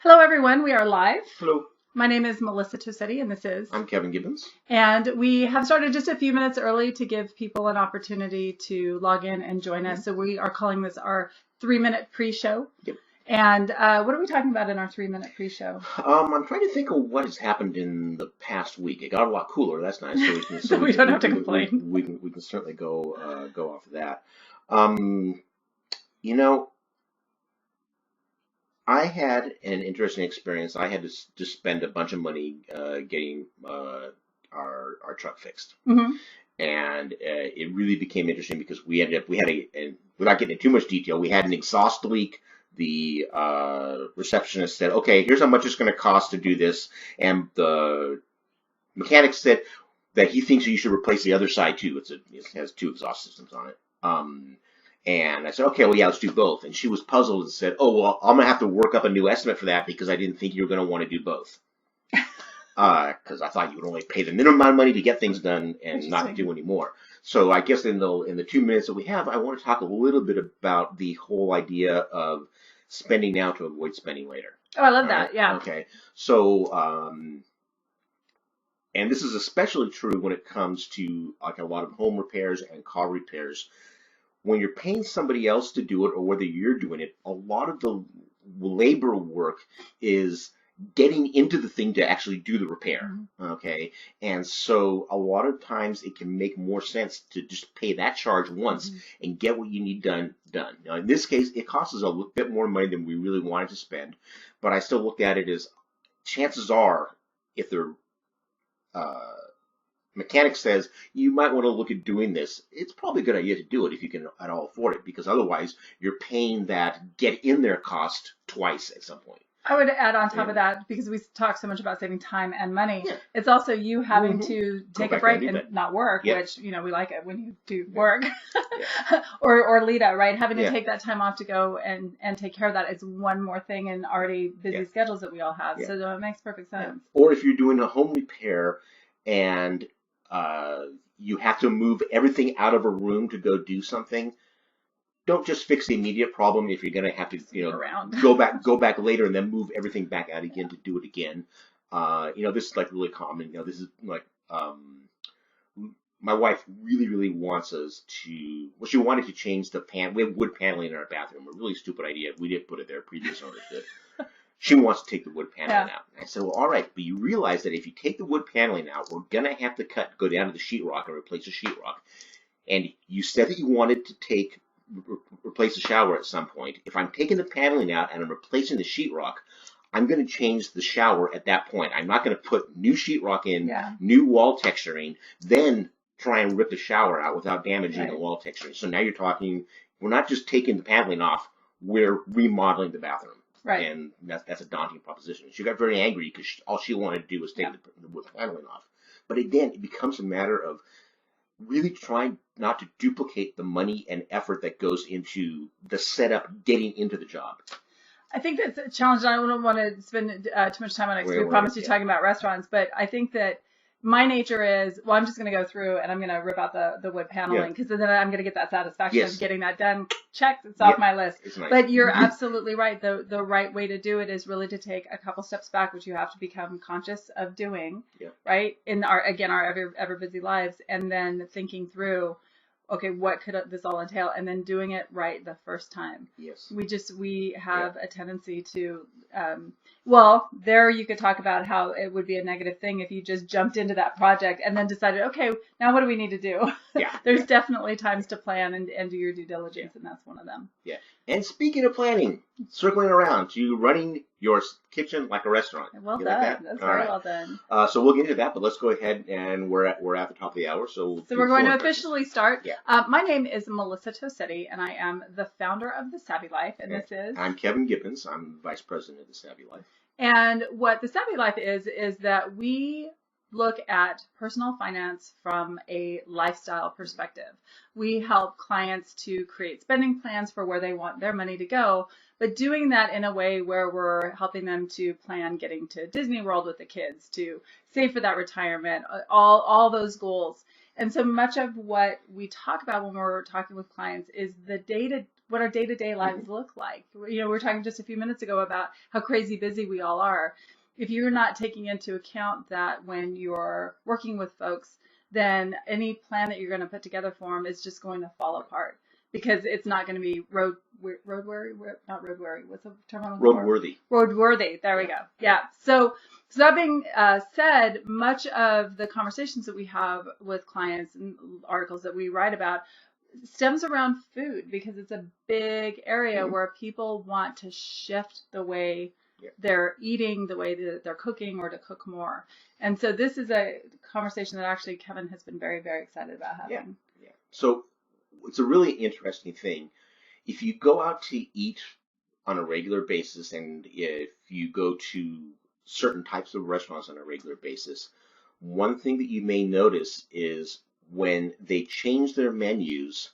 Hello, everyone. We are live. Hello. My name is Melissa Tosetti, and this is. I'm Kevin Gibbons. And we have started just a few minutes early to give people an opportunity to log in and join us. So we are calling this our 3-minute pre-show. Yep. And what are we talking about in our 3-minute pre-show? I'm trying to think of what has happened in the past week. It got a lot cooler. That's nice. So we don't have to complain. We can certainly go off of that. You know, I had an interesting experience. I had to spend a bunch of money getting our truck fixed. Mm-hmm. And it really became interesting because we had and without getting into too much detail, we had an exhaust leak. The receptionist said, okay, here's how much it's going to cost to do this. And the mechanic said that he thinks you should replace the other side too. It has two exhaust systems on it. And I said, okay, well, yeah, let's do both. And she was puzzled and said, oh, well, I'm going to have to work up a new estimate for that because I didn't think you were going to want to do both. Because I thought you would only pay the minimum amount of money to get things done and not do any more. So I guess in the 2 minutes that we have, I want to talk a little bit about the whole idea of spending now to avoid spending later. Oh, I love that. Right? Yeah. Okay. So, and this is especially true when it comes to like a lot of home repairs and car repairs. When you're paying somebody else to do it or whether you're doing it, a lot of the labor work is getting into the thing to actually do the repair. Mm-hmm. Okay. And so a lot of times it can make more sense to just pay that charge once mm-hmm. and get what you need done. Now, in this case, it costs us a little bit more money than we really wanted to spend, but I still look at it as chances are if the mechanic says you might want to look at doing this, it's probably a good idea to do it if you can at all afford it, because otherwise you're paying that get in there cost twice at some point. I would add on top of that, because we talk so much about saving time and money, it's also you having mm-hmm. to take a break and not work, which, you know, we like it when you do work, or Lita, right? Having to take that time off to go and take care of that is one more thing in already busy schedules that we all have. So it makes perfect sense. Or if you're doing a home repair and you have to move everything out of a room to go do something, don't just fix the immediate problem if you're going to have to, you know, go back later and then move everything back out again to do it again. You know, this is like really common. You know, this is like, my wife really wants us to, well, she wanted to change the we have wood paneling in our bathroom. A really stupid idea. We didn't put it there. Previous owners did. She wants to take the wood paneling out. And I said, well, all right, but you realize that if you take the wood paneling out, we're going to have to go down to the sheetrock and replace the sheetrock. And you said that you wanted to replace the shower at some point. If I'm taking the paneling out and I'm replacing the sheetrock, I'm going to change the shower at that point. I'm not going to put new sheetrock in, new wall texturing, then try and rip the shower out without damaging the wall texturing. So now you're talking, we're not just taking the paneling off, we're remodeling the bathroom. Right. And that's a daunting proposition. She got very angry because all she wanted to do was take the wood paneling off. But again, it becomes a matter of really trying not to duplicate the money and effort that goes into the setup, getting into the job. I think that's a challenge. I don't want to spend too much time on it because we promised you talking about restaurants, but I think that my nature is, well, I'm just going to go through and I'm going to rip out the wood paneling because then I'm going to get that satisfaction of getting that done. Check, it's off my list. Nice. But you're absolutely right. The right way to do it is really to take a couple steps back, which you have to become conscious of doing, right? In our ever busy lives, and then thinking through, okay, what could this all entail? And then doing it right the first time. Yes. We have a tendency to, well, there you could talk about how it would be a negative thing if you just jumped into that project and then decided, okay, now what do we need to do? There's definitely times to plan and do your due diligence, and that's one of them. Yeah. And speaking of planning, circling around, you running your kitchen like a restaurant. Well done. Like that? That's very well done. So we'll get into that, but let's go ahead and we're at the top of the hour. So we're going to officially start. Yeah. My name is Melissa Tosetti, and I am the founder of The Savvy Life, and this is... I'm Kevin Gibbons. I'm vice president of The Savvy Life. And what The Savvy Life is that we look at personal finance from a lifestyle perspective. We help clients to create spending plans for where they want their money to go, but doing that in a way where we're helping them to plan getting to Disney World with the kids, to save for that retirement, all those goals. And so much of what we talk about when we're talking with clients is the what our day-to-day lives look like. You know, we were talking just a few minutes ago about how crazy busy we all are. If you're not taking into account that when you're working with folks, then any plan that you're going to put together for them is just going to fall apart because it's not going to be roadworthy. What's the term I'm looking for? Roadworthy. Roadworthy. There we go. Yeah. So that being said, much of the conversations that we have with clients and articles that we write about stems around food because it's a big area where people want to shift the way they're eating, the way that they're cooking, or to cook more. And so this is a conversation that actually Kevin has been very, very excited about having. Yeah. So it's a really interesting thing. If you go out to eat on a regular basis, and if you go to certain types of restaurants on a regular basis, one thing that you may notice is when they change their menus,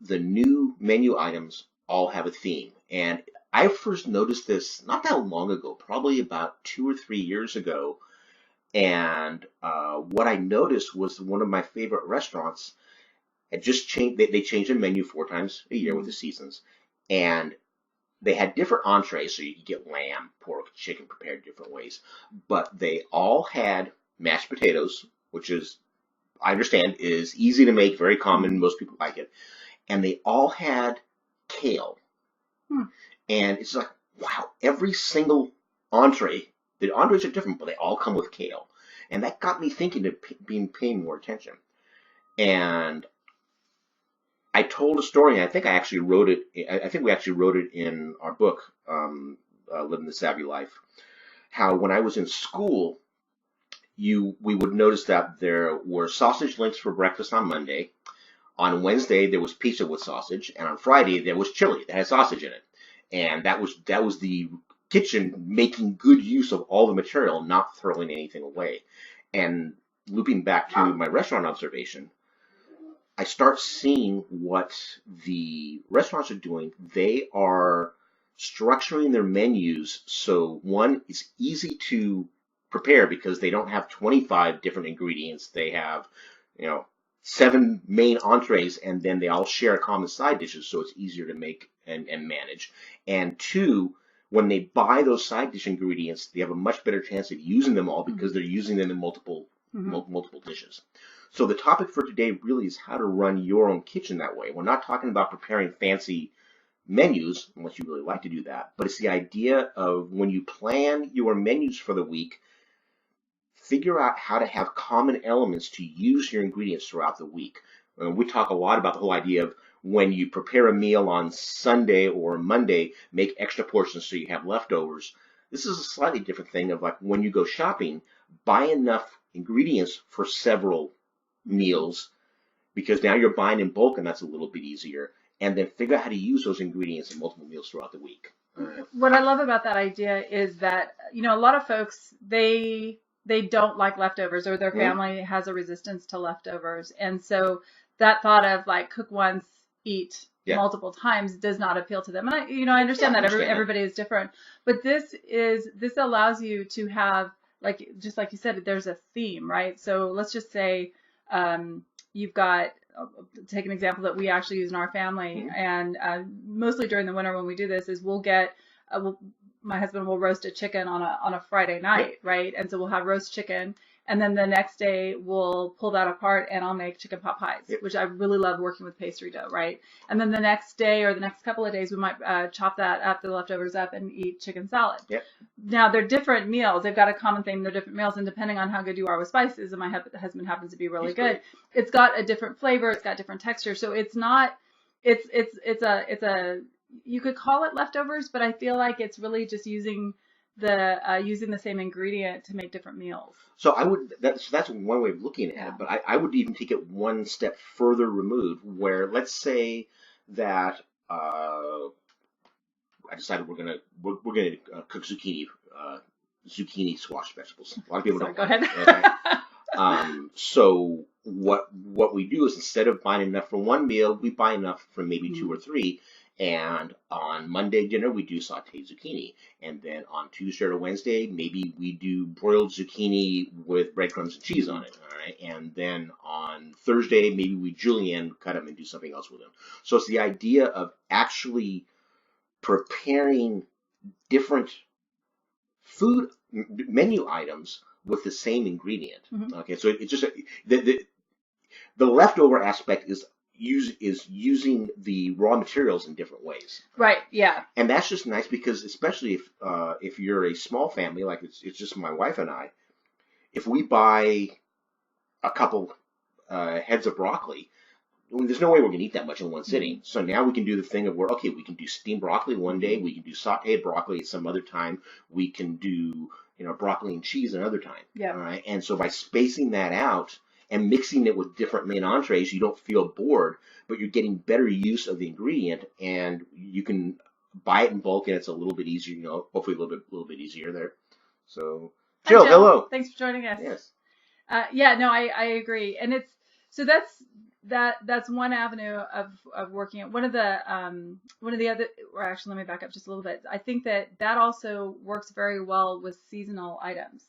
the new menu items all have a theme. And I first noticed this not that long ago, probably about 2 or 3 years ago. And what I noticed was one of my favorite restaurants had just changed. They changed their menu 4 times a year with the seasons, and they had different entrees, so you could get lamb, pork, chicken prepared different ways. But they all had mashed potatoes, which is, I understand, is easy to make, very common, most people like it. And they all had kale. And it's like, wow, every single entree, the entrees are different, but they all come with kale. And that got me thinking to paying more attention. And I told a story, and I think I actually wrote it. I think we actually wrote it in our book, Living the Savvy Life. How when I was in school, we would notice that there were sausage links for breakfast on Monday. On Wednesday there was pizza with sausage, and on Friday there was chili that had sausage in it. And that was the kitchen making good use of all the material, not throwing anything away. And looping back to my restaurant observation, I start seeing what the restaurants are doing. They are structuring their menus so, one, it's easy to prepare because they don't have 25 different ingredients. They have, 7 main entrees, and then they all share common side dishes, so it's easier to make and manage. And 2, when they buy those side dish ingredients, they have a much better chance of using them all because they're using them in multiple dishes. So the topic for today really is how to run your own kitchen that way. We're not talking about preparing fancy menus, unless you really like to do that, but it's the idea of when you plan your menus for the week, figure out how to have common elements to use your ingredients throughout the week. We talk a lot about the whole idea of when you prepare a meal on Sunday or Monday, make extra portions so you have leftovers. This is a slightly different thing of like when you go shopping, buy enough ingredients for several meals because now you're buying in bulk and that's a little bit easier. And then figure out how to use those ingredients in multiple meals throughout the week. What I love about that idea is that, a lot of folks, they don't like leftovers, or their family has a resistance to leftovers. And so that thought of like cook once, eat multiple times does not appeal to them. And I understand that everybody is different, but this allows you to have, like, just like you said, there's a theme, right? So let's just say, you've got, take an example that we actually use in our family, and mostly during the winter when we do this is my husband will roast a chicken on a Friday night, right? And so we'll have roast chicken, and then the next day we'll pull that apart and I'll make chicken pot pies, which I really love working with pastry dough, right? And then the next day or the next couple of days we might chop that up, the leftovers up, and eat chicken salad. Now they're different meals. They've got a common theme. They're different meals, and depending on how good you are with spices, and my husband happens to be really good, it's got a different flavor. It's got different texture. So it's not. It's a. You could call it leftovers, but I feel like it's really just using the same ingredient to make different meals. So that's one way of looking at it, but I would even take it one step further removed, where let's say that I decided we're gonna cook zucchini squash vegetables. A lot of people don't. Go ahead. Okay? So what we do is instead of buying enough for one meal, we buy enough for maybe 2 or 3. And on Monday dinner, we do sauteed zucchini. And then on Tuesday or Wednesday, maybe we do broiled zucchini with breadcrumbs and cheese on it. All right. And then on Thursday, maybe we julienne cut them and do something else with them. So it's the idea of actually preparing different food menu items with the same ingredient. Okay. So it's just the leftover aspect is using the raw materials in different ways. Right. Yeah. And that's just nice because especially if you're a small family, like it's just my wife and I, if we buy a couple heads of broccoli, there's no way we're going to eat that much in one sitting. So now we can do the thing of where, okay, we can do steamed broccoli one day, we can do sauteed broccoli at some other time, we can do, broccoli and cheese another time. Yeah. All right. And so by spacing that out and mixing it with different main entrees, you don't feel bored, but you're getting better use of the ingredient, and you can buy it in bulk, and it's a little bit easier, hopefully a little bit easier there. So, Jill, hello. Thanks for joining us. Yes. I agree, and that's one avenue of working at one of the other, or actually let me back up just a little bit. I think that also works very well with seasonal items,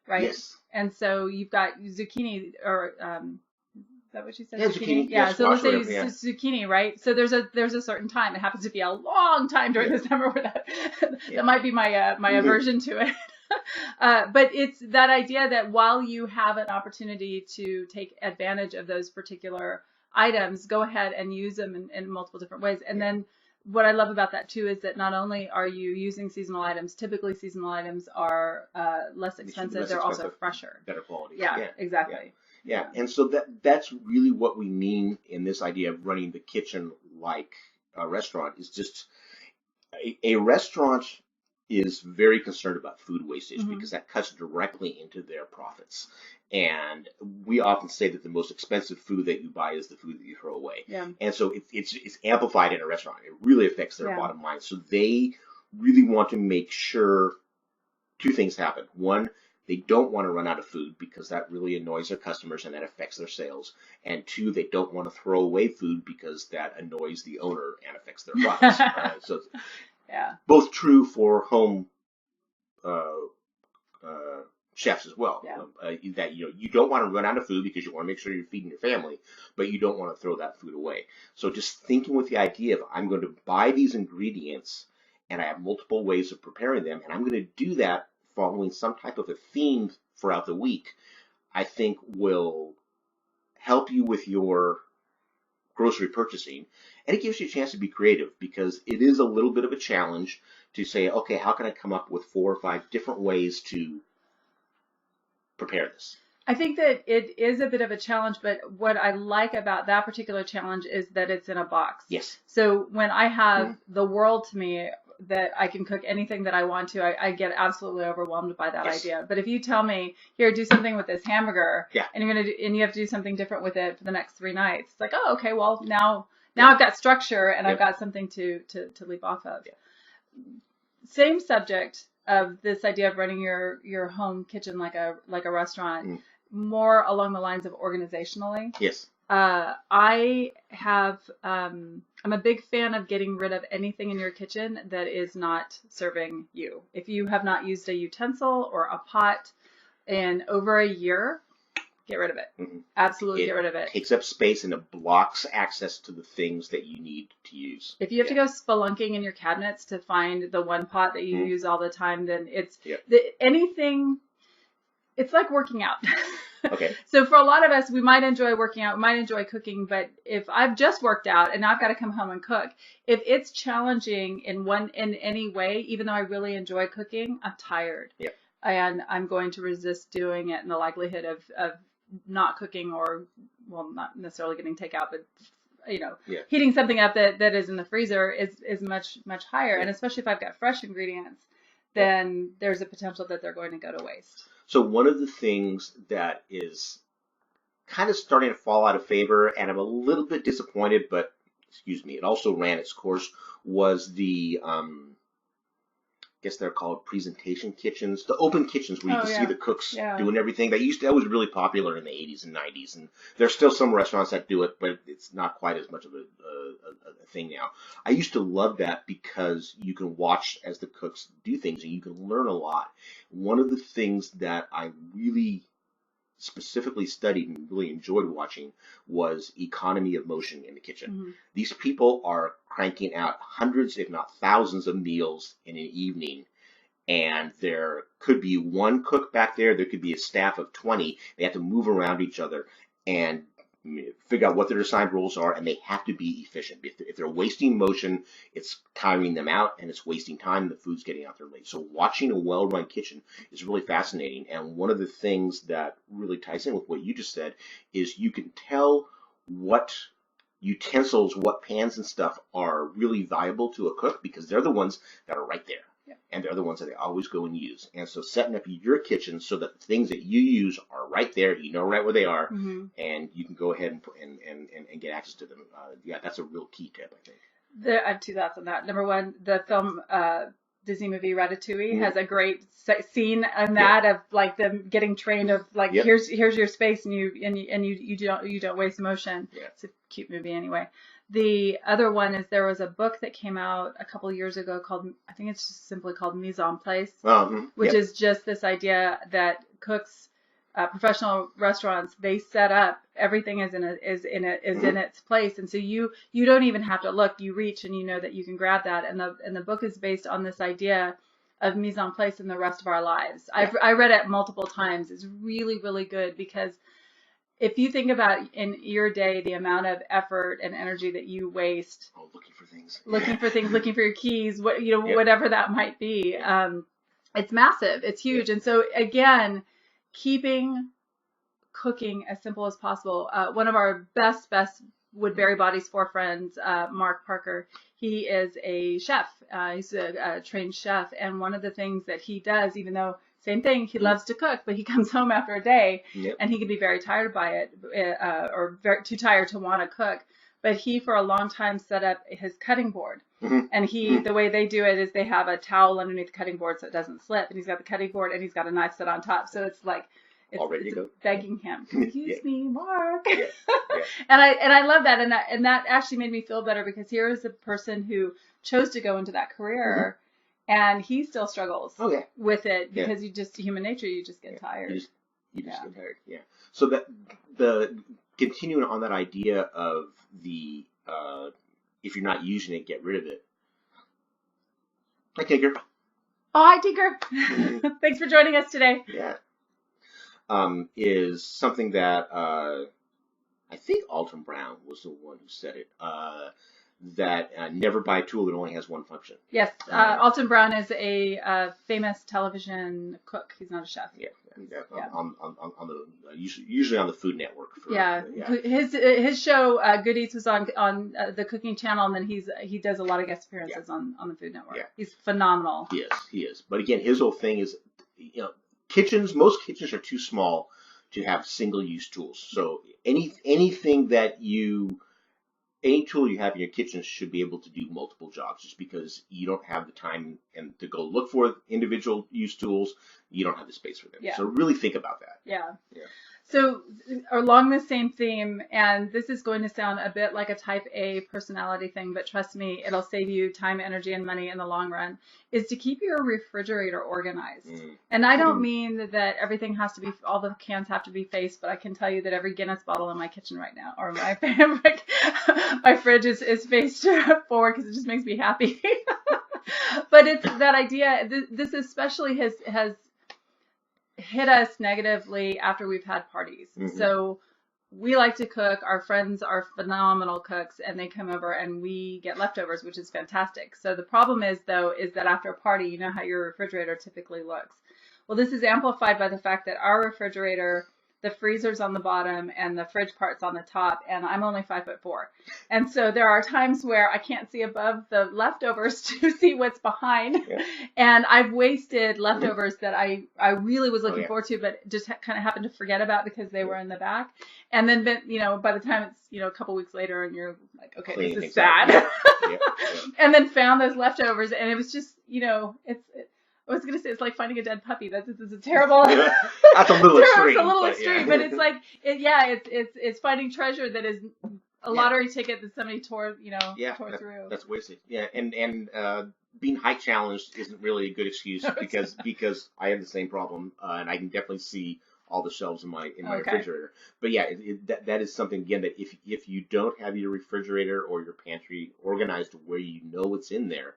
right? Yes. And so you've got zucchini, or is that what you said? Yeah, zucchini. Yeah. So let's say whatever, zucchini, right? So there's a certain time. It happens to be a long time during the summer where that might be my my aversion to it. But it's that idea that while you have an opportunity to take advantage of those particular items, go ahead and use them in multiple different ways. And then what I love about that too is that not only are you using seasonal items, typically seasonal items are less expensive. They're also fresher. Better quality. Yeah, exactly. Yeah. And so that's really what we mean in this idea of running the kitchen like a restaurant. Is just a restaurant is very concerned about food wastage because that cuts directly into their profits. And we often say that the most expensive food that you buy is the food that you throw away. Yeah. And so it's amplified in a restaurant. It really affects their bottom line. So they really want to make sure two things happen. One, they don't want to run out of food because that really annoys their customers and that affects their sales. And two, they don't want to throw away food because that annoys the owner and affects their profits. So both true for home chefs as well. That you don't want to run out of food because you want to make sure you're feeding your family, but you don't want to throw that food away. So just thinking with the idea of I'm going to buy these ingredients and I have multiple ways of preparing them, and I'm going to do that following some type of a theme throughout the week, I think will help you with your grocery purchasing. And it gives you a chance to be creative because it is a little bit of a challenge to say, okay, how can I come up with 4 or 5 different ways to prepare this? I think that it is a bit of a challenge, but what I like about that particular challenge is that it's in a box. Yes. So when I have the world to me that I can cook anything that I want to, I get absolutely overwhelmed by that idea. But if you tell me, here, do something with this hamburger, and you have to do something different with it for the next 3 nights, it's like, oh, okay, well now I've got structure and I've got something to leap off of. Same subject of this idea of running your home kitchen like a restaurant, more along the lines of organizationally. Yes. I have, I'm a big fan of getting rid of anything in your kitchen that is not serving you. If you have not used a utensil or a pot in over a year, get rid of it. Absolutely get rid of it. It takes up space and it blocks access to the things that you need to use. If you have to go spelunking in your cabinets to find the one pot that you use all the time, then it's anything. It's like working out. Okay. So for a lot of us, we might enjoy working out, we might enjoy cooking, but if I've just worked out and now I've got to come home and cook, if it's challenging in any way, even though I really enjoy cooking, I'm tired. Yeah. And I'm going to resist doing it, and the likelihood of not cooking, or, well, not necessarily getting takeout, but heating something up that is in the freezer is much, much higher. And especially if I've got fresh ingredients, then there's a potential that they're going to go to waste. So one of the things that is kind of starting to fall out of favor, and I'm a little bit disappointed, but it also ran its course, was the guess they're called presentation kitchens, the open kitchens where you can see the cooks Yeah. doing everything. That was really popular in the 80s and 90s, and there's still some restaurants that do it, but it's not quite as much of a thing now. I used to love that because you can watch as the cooks do things and you can learn a lot. One of the things that I really specifically studied and really enjoyed watching was economy of motion in the kitchen. Mm-hmm. These people are cranking out hundreds, if not thousands, of meals in an evening. And there could be one cook back there. There could be a staff of 20. They have to move around each other and figure out what their assigned roles are, and they have to be efficient. If they're wasting motion, it's tiring them out, and it's wasting time, and the food's getting out there late. So watching a well-run kitchen is really fascinating. And one of the things that really ties in with what you just said is you can tell what utensils, what pans and stuff are really valuable to a cook because they're the ones that are right there. Yeah. And they're the ones that they always go and use. And so setting up your kitchen so that the things that you use are right there, you know right where they are, and you can go ahead and get access to them. Yeah, that's a real key tip, I think. I have two thoughts on that. Number one, the film Disney movie Ratatouille has a great scene in that of like them getting trained of like here's your space and you don't waste motion. Yeah. It's a cute movie anyway. The other one is there was a book that came out a couple of years ago called, I think it's just simply called Mise en Place, which is just this idea that cooks, professional restaurants, they set up everything is in its place, and so you don't even have to look. You reach and you know that you can grab that, and the book is based on this idea of mise en place in the rest of our lives. I read it multiple times. It's really, really good because if you think about in your day the amount of effort and energy that you waste looking for things, looking for your keys, whatever that might be, it's massive, it's huge. And so again, keeping cooking as simple as possible. One of our best Woodbury Bodies 4 friends, Mark Parker, he is a chef. He's a trained chef, and one of the things that he does, even though same thing, he loves to cook, but he comes home after a day and he can be very tired by it, or too tired to want to cook. But he, for a long time, set up his cutting board. And the way they do it is they have a towel underneath the cutting board so it doesn't slip. And he's got the cutting board and he's got a knife set on top. So it's like, it's begging him, excuse me, Mark. And I love that. And that actually made me feel better because here is a person who chose to go into that career. And he still struggles with it because you just, human nature, you just get tired. You just get tired, So that the continuing on that idea of the if you're not using it, get rid of it. Hi, Tinker. Oh, hi, Tinker. Thanks for joining us today. Yeah. Is something that I think Alton Brown was the one who said it. That never buy a tool that only has one function. Yes, Alton Brown is a famous television cook. He's not a chef. On the usually on the Food Network. His show Good Eats was on the Cooking Channel, and then he does a lot of guest appearances on the Food Network. Yeah. He's phenomenal. He is. But again, his whole thing is, most kitchens are too small to have single-use tools. So anything that any tool you have in your kitchen should be able to do multiple jobs. Just because you don't have the time and to go look for individual use tools, you don't have the space for them. So really think about that. Yeah. So along the same theme, and this is going to sound a bit like a type A personality thing, but trust me, it'll save you time, energy, and money in the long run, is to keep your refrigerator organized. And I don't mean that everything has to be, all the cans have to be faced, but I can tell you that every Guinness bottle in my kitchen right now, or my fridge is faced forward because it just makes me happy. But it's that idea, this especially has hit us negatively after we've had parties. So we like to cook. Our friends are phenomenal cooks, and they come over and we get leftovers, which is fantastic. So the problem is that after a party, you know how your refrigerator typically looks. Well, this is amplified by the fact that our refrigerator, the freezer's on the bottom and the fridge part's on the top, and I'm only 5'4". And so there are times where I can't see above the leftovers to see what's behind. And I've wasted leftovers that I really was looking forward to, but just kind of happened to forget about because they were in the back. And then, by the time it's, a couple weeks later and you're like, okay, this is sad. And then found those leftovers, and it was just, I was gonna say it's like finding a dead puppy. That's a terrible. That's a little extreme. It's a little but extreme, but it's like it's finding treasure that is a lottery ticket that somebody tore through. That's wasted. Yeah, and being height challenged isn't really a good excuse because I have the same problem, and I can definitely see all the shelves in my refrigerator. But yeah, that is something again that if you don't have your refrigerator or your pantry organized to where you know what's in there,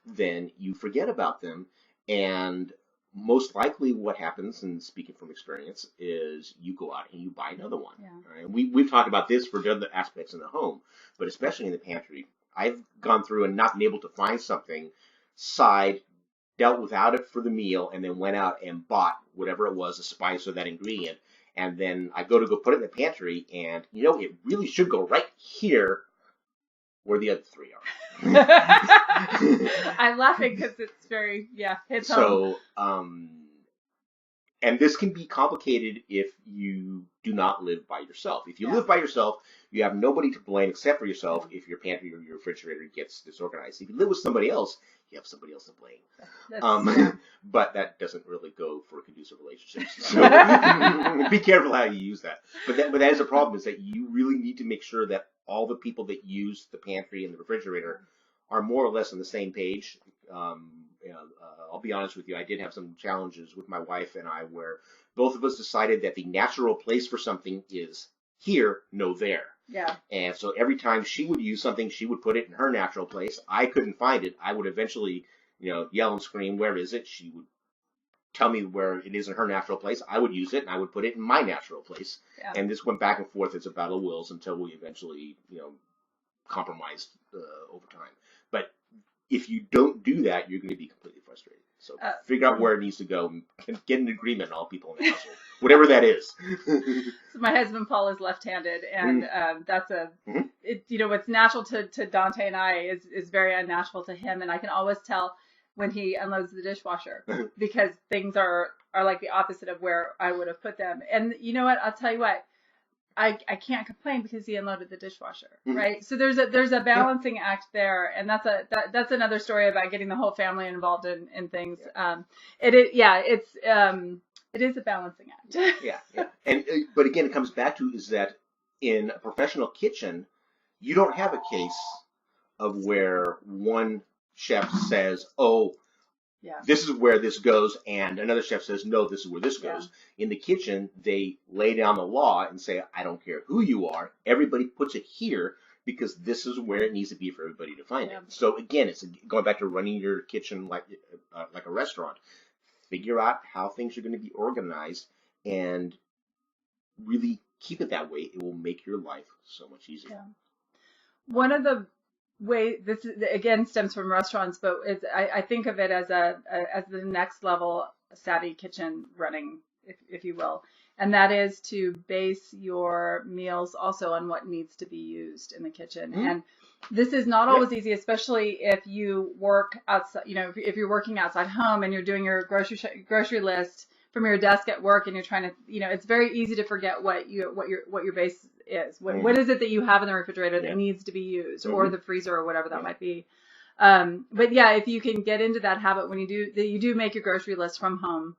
then you forget about them. And most likely what happens, and speaking from experience, is you go out and you buy another one. Yeah. Right? And we've talked about this for other aspects in the home, but especially in the pantry. I've gone through and not been able to find something, dealt without it for the meal, and then went out and bought whatever it was, a spice or that ingredient. And then I go put it in the pantry, and it really should go right here where the other three are. I'm laughing because it's very, hits home. So, and this can be complicated if you do not live by yourself. If you live by yourself, you have nobody to blame except for yourself if your pantry or your refrigerator gets disorganized. If you live with somebody else, you have somebody else to blame. But that doesn't really go for conducive relationships. So be careful how you use that. But that is a problem, is that you really need to make sure that all the people that use the pantry and the refrigerator are more or less on the same page. I'll be honest with you, I did have some challenges with my wife and I where both of us decided that the natural place for something is here, no there. Yeah. And so every time she would use something, she would put it in her natural place. I couldn't find it. I would eventually, yell and scream, where is it? She would tell me where it is in her natural place. I would use it and I would put it in my natural place. Yeah. And this went back and forth as a battle of wills until we eventually, compromised over time. But if you don't do that, you're going to be completely frustrated. So figure out where it needs to go and get an agreement on all people in the household, whatever that is. So my husband Paul is left-handed, and that's what's natural to Dante and I is very unnatural to him, and I can always tell when he unloads the dishwasher because things are like the opposite of where I would have put them. And you know what? I'll tell you what. I can't complain because he unloaded the dishwasher, right? So there's a balancing act there, and that's another story about getting the whole family involved in things. It is a balancing act. Yeah. And but again, it comes back to is that in a professional kitchen, you don't have a case of where one chef says, "Oh, this is where this goes," and another chef says, "No, this is where this goes." In the kitchen, they lay down the law and say, "I don't care who you are. Everybody puts it here because this is where it needs to be for everybody to find it." So again, it's going back to running your kitchen like a restaurant. Figure out how things are going to be organized and really keep it that way. It will make your life so much easier. Yeah. One of the this again stems from restaurants, but I think of it as the next level savvy kitchen running, if you will, and that is to base your meals also on what needs to be used in the kitchen. And this is not always easy, especially if you work outside. If you're working outside home and you're doing your grocery list from your desk at work, and you're trying to, it's very easy to forget what your base is. What is it that you have in the refrigerator that needs to be used, or the freezer, or whatever that might be. But yeah, if you can get into that habit when you do make your grocery list from home,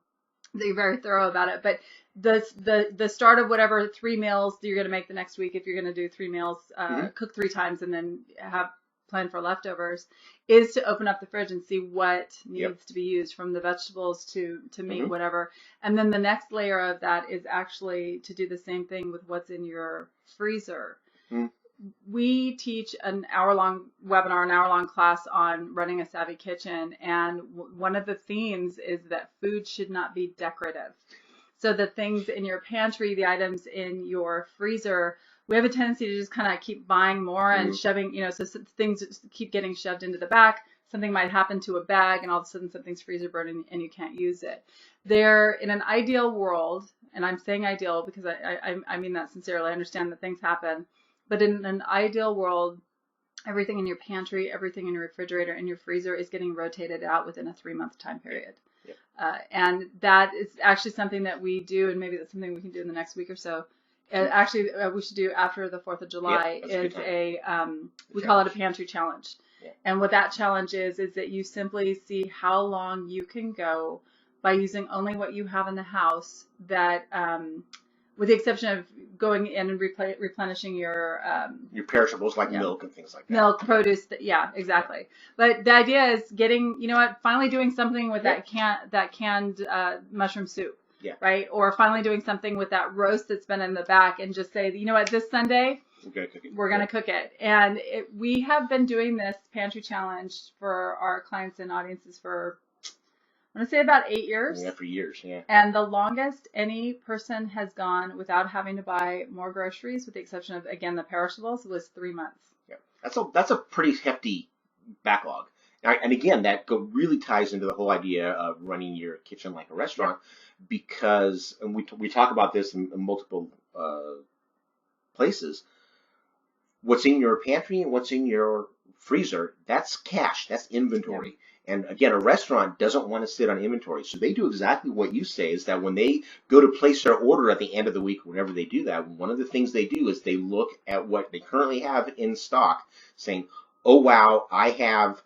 that you're very thorough about it. But the start of whatever 3 meals that you're going to make the next week, if you're going to do 3 meals, cook 3 times and then have plan for leftovers, is to open up the fridge and see what needs to be used, from the vegetables to meat, whatever. And then the next layer of that is actually to do the same thing with what's in your freezer. We teach an hour-long webinar, an hour-long class on running a savvy kitchen. And one of the themes is that food should not be decorative. So the things in your pantry, the items in your freezer, we have a tendency to just kind of keep buying more and shoving, so things just keep getting shoved into the back. Something might happen to a bag and all of a sudden something's freezer burning and you can't use it. They're in an ideal world, and I'm saying ideal because I mean that sincerely. I understand that things happen. But in an ideal world, everything in your pantry, everything in your refrigerator, and your freezer is getting rotated out within a 3-month time period. And that is actually something that we do, and maybe that's something we can do in the next week or so. We should do after the 4th of July, is we call it a pantry challenge. Yeah. And what that challenge is that you simply see how long you can go by using only what you have in the house, that with the exception of going in and replenishing your perishables like milk and things like that. Milk, produce, yeah, exactly. But the idea is getting, finally doing something with that canned mushroom soup. Yeah. Right? Or finally doing something with that roast that's been in the back, and just say, this Sunday, we're going to cook it. And we have been doing this pantry challenge for our clients and audiences for, I want to say, about 8 years. Yeah, for years, yeah. And the longest any person has gone without having to buy more groceries, with the exception of, again, the perishables, was 3 months. Yeah, that's a pretty hefty backlog. And again, that really ties into the whole idea of running your kitchen like a restaurant, because, and we talk about this in multiple places. What's in your pantry and what's in your freezer, that's cash, that's inventory. Yeah. And again, a restaurant doesn't want to sit on inventory. So they do exactly what you say, is that when they go to place their order at the end of the week, whenever they do that, one of the things they do is they look at what they currently have in stock, saying, oh, wow, I have,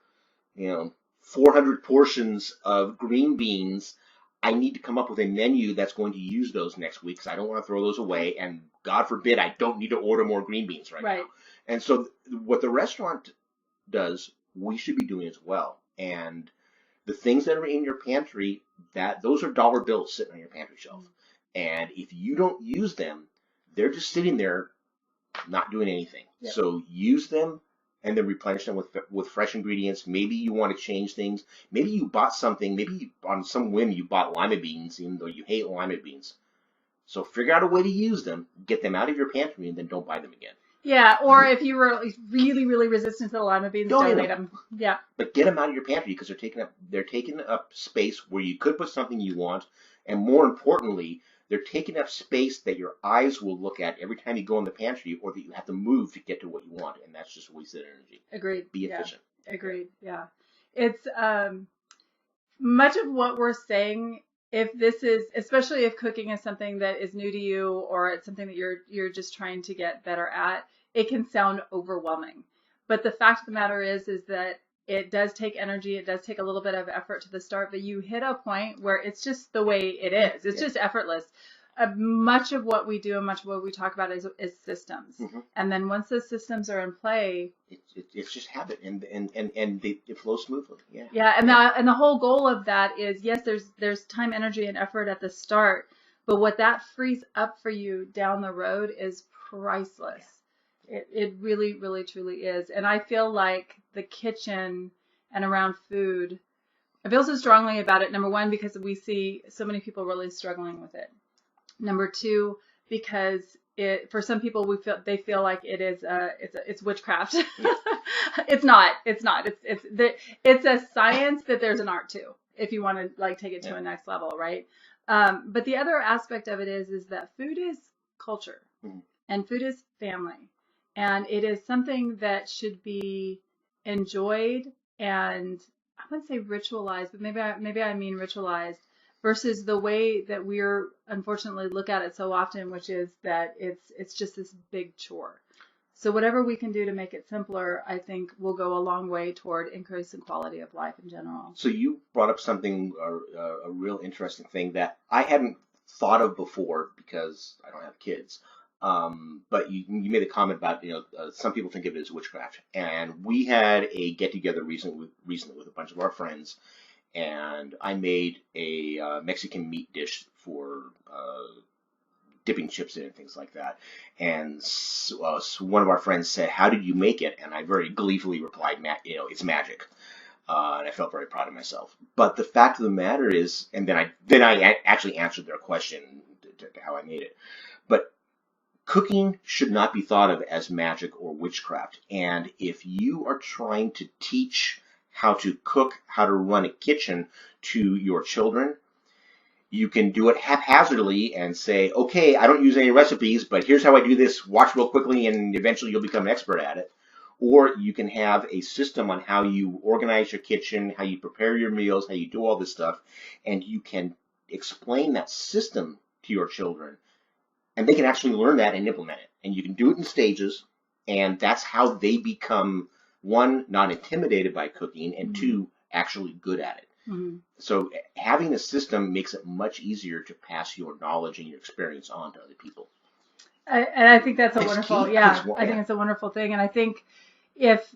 400 portions of green beans. I need to come up with a menu that's going to use those next week, because I don't want to throw those away. And God forbid, I don't need to order more green beans right now. And so what the restaurant does, we should be doing as well. And the things that are in your pantry, those are dollar bills sitting on your pantry shelf. And if you don't use them, they're just sitting there not doing anything. Yep. So use them and then replenish them with fresh ingredients. Maybe you want to change things. Maybe you bought something. Maybe on some whim you bought lima beans, even though you hate lima beans. So figure out a way to use them, get them out of your pantry, and then don't buy them again. Yeah, or if you were really, really resistant to the lima beans, donate them. Yeah. But get them out of your pantry, because they're taking up space where you could put something you want, and more importantly, they're taking up space that your eyes will look at every time you go in the pantry, or that you have to move to get to what you want, and that's just wasted energy. Agreed. Be efficient. Yeah. Agreed. Yeah. It's much of what we're saying. If this is, especially if cooking is something that is new to you, or it's something that you're just trying to get better at, it can sound overwhelming. But the fact of the matter is that it does take energy. It does take a little bit of effort to the start, but you hit a point where it's just the way it is. It's just effortless. Much of what we do and much of what we talk about is systems. Mm-hmm. And then once those systems are in play, it's just habit, and it flows smoothly. Yeah. Yeah. And the whole goal of that is, yes, there's time, energy, and effort at the start, but what that frees up for you down the road is priceless. It really, really, truly is. And I feel like the kitchen and around food, I feel so strongly about it. Number one, because we see so many people really struggling with it. Number two, because for some people they feel like it's witchcraft. It's not. It's a science that there's an art to, if you want to take it to a next level, right? But the other aspect of it is that food is culture, and food is family. And it is something that should be enjoyed, and I wouldn't say ritualized, but maybe I mean ritualized, versus the way that we're unfortunately look at it so often, which is that it's just this big chore. So whatever we can do to make it simpler, I think will go a long way toward increasing quality of life in general. So you brought up something, a real interesting thing that I hadn't thought of before, because I don't have kids. But you made a comment about, some people think of it as witchcraft. And we had a get-together recently with a bunch of our friends, and I made a Mexican meat dish for dipping chips in and things like that. And so one of our friends said, "How did you make it?" And I very gleefully replied, "It's magic." And I felt very proud of myself. But the fact of the matter is, and then I actually answered their question to how I made it. But cooking should not be thought of as magic or witchcraft. And if you are trying to teach how to cook, how to run a kitchen to your children, you can do it haphazardly and say, okay, I don't use any recipes, but here's how I do this. Watch real quickly, and eventually you'll become an expert at it. Or you can have a system on how you organize your kitchen, how you prepare your meals, how you do all this stuff, and you can explain that system to your children. And they can actually learn that and implement it. And you can do it in stages, and that's how they become one, not intimidated by cooking, and two, actually good at it. Mm-hmm. So having a system makes it much easier to pass your knowledge and your experience on to other people. And I think that's a It's wonderful, key. I think it's a wonderful thing. And I think if,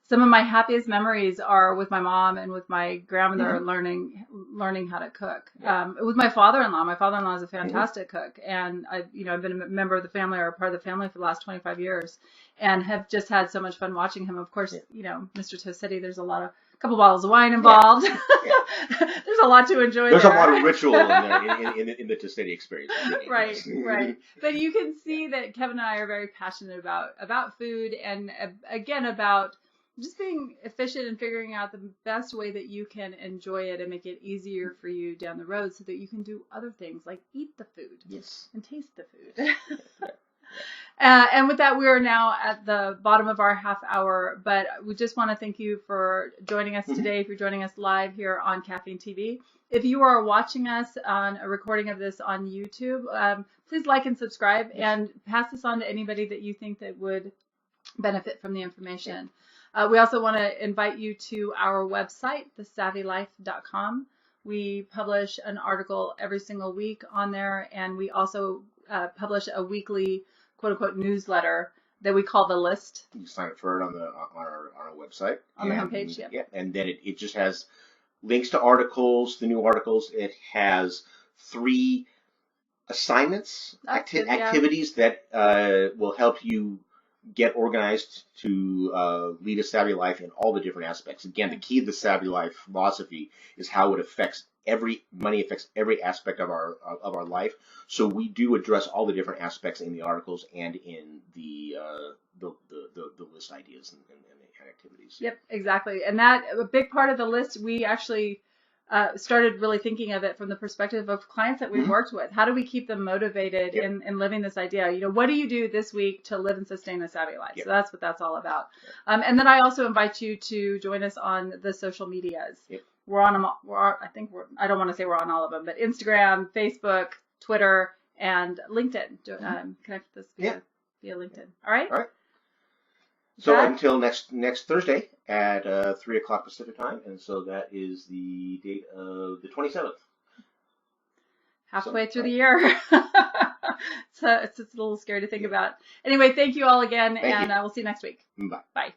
some of my happiest memories are with my mom and with my grandmother learning how to cook. Yeah. With my father-in-law. My father-in-law is a fantastic cook, and I've been a member of the family or a part of the family for the last 25 years, and have just had so much fun watching him. Of course, Mr. Tosetti, there's a couple bottles of wine involved. Yeah. There's a lot to enjoy. There's there. A lot of ritual in there in the Tosetti experience. Right. But you can see that Kevin and I are very passionate about food, and again about just being efficient and figuring out the best way that you can enjoy it and make it easier for you down the road so that you can do other things like eat the food. Yes. And taste the food. And with that, we are now at the bottom of our half hour, but we just want to thank you for joining us today. If you're joining us live here on Caffeine TV, if you are watching us on a recording of this on YouTube, please like and subscribe and pass this on to anybody that you think that would benefit from the information. We also want to invite you to our website, thesavvylife.com. We publish an article every single week on there, and we also publish a weekly quote-unquote newsletter that we call The List. You can sign up for it on our website. On the homepage, yeah. And then it just has links to articles, the new articles. It has 3 assignments, activities that will help you get organized to lead a savvy life in all the different aspects. Again, the key to the savvy life philosophy is how it affects money affects every aspect of our life. So we do address all the different aspects in the articles and in the list ideas and activities. Yep, exactly. And that a big part of the list, we actually started really thinking of it from the perspective of clients that we've worked with. How do we keep them motivated in living this idea? What do you do this week to live and sustain a savvy life? So that's what that's all about. And then I also invite you to join us on the social medias. We're on them. I don't want to say we're on all of them, but Instagram, Facebook, Twitter, and LinkedIn. Connect with us via LinkedIn. All right. So until next Thursday at 3 o'clock Pacific time, and so that is the date of the 27th. Halfway through the year. So it's a little scary to think about. Anyway, thank you all again, and we'll see you next week. Bye. Bye.